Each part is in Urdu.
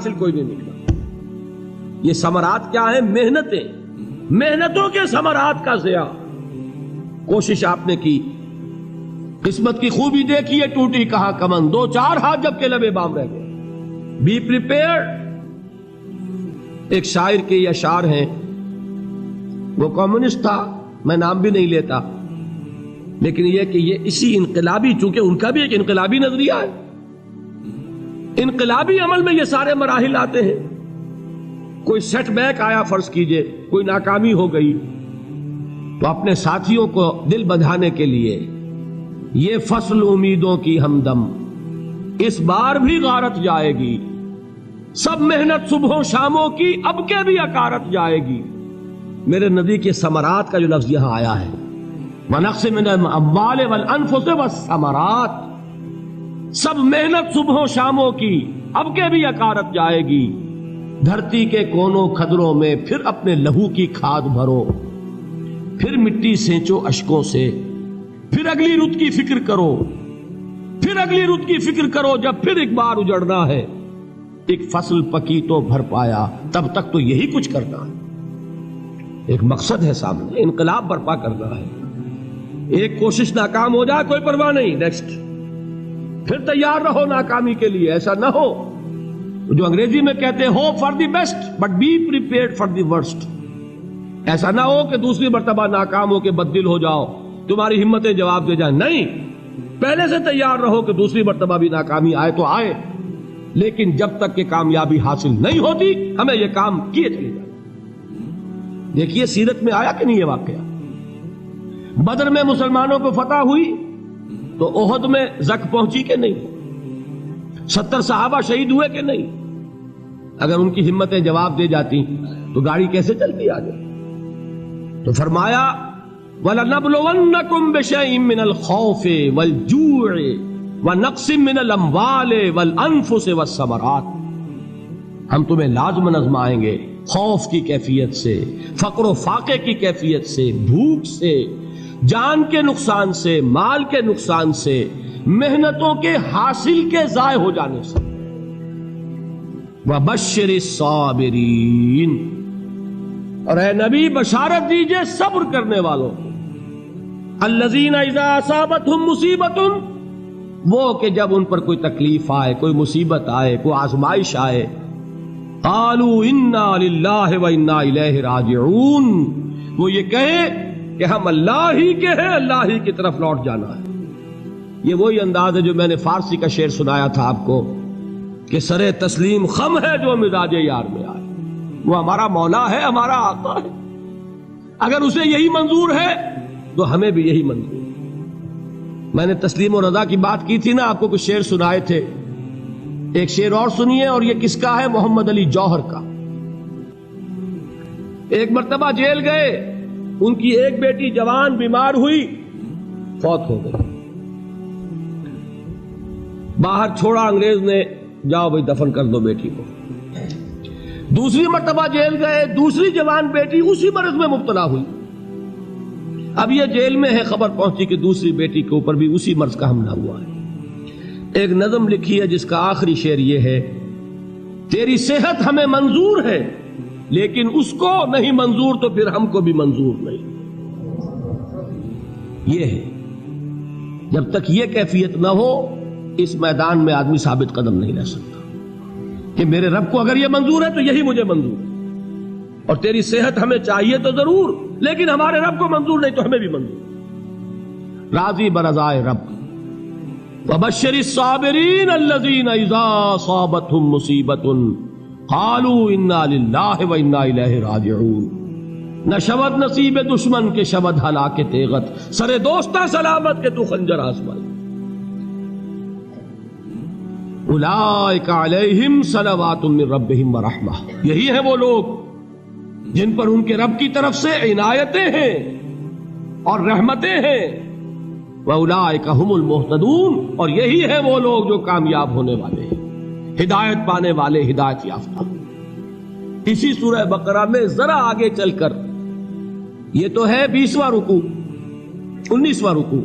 حاصل کوئی نہیں نکلا۔ یہ ثمرات کیا ہیں؟ محنتیں، محنتوں کے ثمرات کا ضیاء۔ کوشش آپ نے کی، قسمت کی خوبی دیکھی ہے، ٹوٹی کہاں کمن، دو چار ہاتھ جب کے لبے بام رہ گئے۔ Be prepared. ایک شاعر کے یہ اشعار ہیں، وہ کمیونسٹ تھا، میں نام بھی نہیں لیتا، لیکن یہ کہ یہ اسی انقلابی، چونکہ ان کا بھی ایک انقلابی نظریہ ہے، انقلابی عمل میں یہ سارے مراحل آتے ہیں۔ کوئی سیٹ بیک آیا، فرض کیجئے کوئی ناکامی ہو گئی، تو اپنے ساتھیوں کو دل بندھانے کے لیے یہ فصل امیدوں کی ہمدم اس بار بھی غارت جائے گی، سب محنت صبحوں شاموں کی اب کے بھی اکارت جائے گی۔ میرے نبی کے ثمرات کا جو لفظ یہاں آیا ہے، وَنَقْصٍ مِّنَ الْأَمْوَالِ وَالْأَنفُسِ وَالثَّمَرَاتِ، سب محنت صبحوں شاموں کی اب کے بھی اکارت جائے گی۔ دھرتی کے کونوں کھدروں میں پھر اپنے لہو کی کھاد بھرو، پھر مٹی سینچو اشکوں سے، پھر اگلی رت کی فکر کرو، پھر اگلی رت کی فکر کرو، جب پھر ایک بار اجڑنا ہے۔ ایک فصل پکی تو بھر پایا، تب تک تو یہی کچھ کرنا ہے۔ ایک مقصد ہے سامنے، انقلاب برپا کرنا ہے۔ ایک کوشش ناکام ہو جائے کوئی پرواہ نہیں، نیکسٹ، پھر تیار رہو ناکامی کے لیے۔ ایسا نہ ہو جو انگریزی میں کہتے ہیں hope for the best but be prepared for the worst. ایسا نہ ہو کہ دوسری مرتبہ ناکام ہو کے بددل ہو جاؤ، تمہاری ہمتیں جواب دے جائیں۔ نہیں، پہلے سے تیار رہو کہ دوسری مرتبہ بھی ناکامی آئے تو آئے، لیکن جب تک کہ کامیابی حاصل نہیں ہوتی ہمیں یہ کام کیے چلے جائیں۔ دیکھیے سیرت میں آیا کہ نہیں یہ واقعہ؟ بدر میں مسلمانوں کو فتح ہوئی تو احد میں زک پہنچی کہ نہیں؟ 70 صحابہ شہید ہوئے کہ نہیں؟ اگر ان کی ہمتیں جواب دے جاتی تو گاڑی کیسے چلتی آگے؟ تو فرمایا وَلَنَبْلُوَنَّكُمْ بِشَيْءٍ مِّنَ الْخَوْفِ وَالْجُوعِ وَنَقْصٍ مِّنَ الْأَمْوَالِ وَالْأَنفُسِ وَالثَّمَرَاتِ، ہم تمہیں لازم آزمائیں گے، خوف کی کیفیت سے، فقر و فاقے کی کیفیت سے، بھوک سے، جان کے نقصان سے، مال کے نقصان سے، محنتوں کے حاصل کے ضائع ہو جانے سے۔ وَبَشِّرِ الصَّابِرِينَ، اور اے نبی بشارت دیجئے صبر کرنے والوں کو۔ الَّذِينَ إِذَا أَصَابَتْهُمْ مُصِيبَةٌ، وہ کہ جب ان پر کوئی تکلیف آئے، کوئی مصیبت آئے، کوئی آزمائش آئے، قالوا انا للہ وانا الیہ راجعون، وہ یہ کہیں کہ ہم اللہ ہی کے ہیں، اللہ ہی کی طرف لوٹ جانا ہے۔ یہ وہی انداز ہے جو میں نے فارسی کا شعر سنایا تھا آپ کو کہ سرے تسلیم خم ہے جو مزاج یار میں آئے۔ وہ ہمارا مولا ہے، ہمارا آقا ہے، اگر اسے یہی منظور ہے تو ہمیں بھی یہی منظور ہے۔ میں نے تسلیم و رضا کی بات کی تھی نا، آپ کو کچھ شعر سنائے تھے، ایک شعر اور سنیے، اور یہ کس کا ہے؟ محمد علی جوہر کا۔ ایک مرتبہ جیل گئے، ان کی ایک بیٹی جوان بیمار ہوئی، فوت ہو گئی، باہر چھوڑا انگریز نے، جاؤ بھائی دفن کر دو بیٹی کو۔ دوسری مرتبہ جیل گئے، دوسری جوان بیٹی اسی مرض میں مبتلا ہوئی۔ اب یہ جیل میں ہے، خبر پہنچی کہ دوسری بیٹی کے اوپر بھی اسی مرض کا حملہ ہوا ہے۔ ایک نظم لکھی ہے جس کا آخری شعر یہ ہے، تیری صحت ہمیں منظور ہے لیکن اس کو نہیں منظور تو پھر ہم کو بھی منظور نہیں۔ یہ ہے، جب تک یہ کیفیت نہ ہو اس میدان میں آدمی ثابت قدم نہیں رہ سکتا کہ میرے رب کو اگر یہ منظور ہے تو یہی مجھے منظور ہے، اور تیری صحت ہمیں چاہیے تو ضرور، لیکن ہمارے رب کو منظور نہیں تو ہمیں بھی منظور۔ راضی برضائے رب۔ وَبَشِّرِ الصَّابِرِينَ الَّذِينَ إِذَا أَصَابَتْهُمْ مُصِيبَةٌ قَالُوا إِنَّا لِلَّهِ وَإِنَّا إِلَيْهِ رَاجِعُونَ۔ نہ شود نصیب دشمن کے شود ہلاک تیغت، سر دوستہ سلامت کے تو خنجر آزمائی۔ اولئک علیہم صلوات من ربہم ورحمہ، یہی ہے وہ لوگ جن پر ان کے رب کی طرف سے عنایتیں ہیں اور رحمتیں ہیں۔ وَأُولَئِكَ هُمُ الْمُهْتَدُونَ، اور یہی ہے وہ لوگ جو کامیاب ہونے والے ہیں، ہدایت پانے والے، ہدایت یافتہ۔ اسی سورہ بقرہ میں ذرا آگے چل کر، یہ تو ہے 20واں رکوع، 19واں رکوع،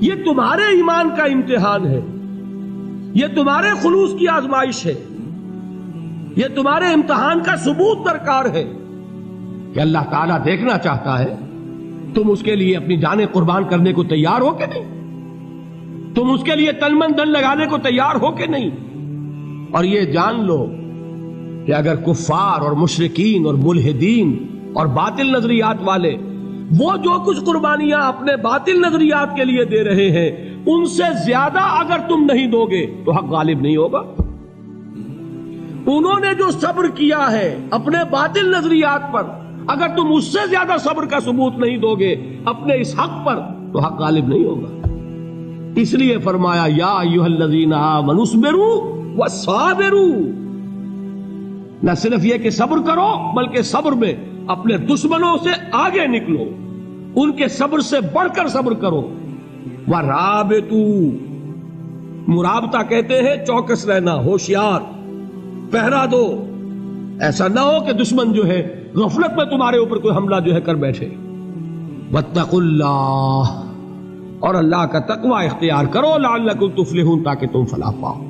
یہ تمہارے ایمان کا امتحان ہے، یہ تمہارے خلوص کی آزمائش ہے، یہ تمہارے امتحان کا ثبوت درکار ہے کہ اللہ تعالیٰ دیکھنا چاہتا ہے تم اس کے لیے اپنی جانیں قربان کرنے کو تیار ہو کہ نہیں، تم اس کے لیے تن من دھن لگانے کو تیار ہو کہ نہیں۔ اور یہ جان لو کہ اگر کفار اور مشرکین اور ملحدین اور باطل نظریات والے وہ جو کچھ قربانیاں اپنے باطل نظریات کے لیے دے رہے ہیں ان سے زیادہ اگر تم نہیں دو گے تو حق غالب نہیں ہوگا۔ انہوں نے جو صبر کیا ہے اپنے باطل نظریات پر، اگر تم اس سے زیادہ صبر کا ثبوت نہیں دو گے اپنے اس حق پر تو حق غالب نہیں ہوگا۔ اس لیے فرمایا یا ایھا الذین آمنوا اصبروا وصابروا، نہ صرف یہ کہ صبر کرو بلکہ صبر میں اپنے دشمنوں سے آگے نکلو، ان کے صبر سے بڑھ کر صبر کرو۔ وَرَابِطُوا، مرابطہ کہتے ہیں چوکس رہنا، ہوشیار، پہرا دو، ایسا نہ ہو کہ دشمن جو ہے غفلت میں تمہارے اوپر کوئی حملہ جو ہے کر بیٹھے۔ وَاتَّقُوا اللَّهَ، اور اللہ کا تقوی اختیار کرو، لعلکم تفلحون، تاکہ تم فلاح پاؤ۔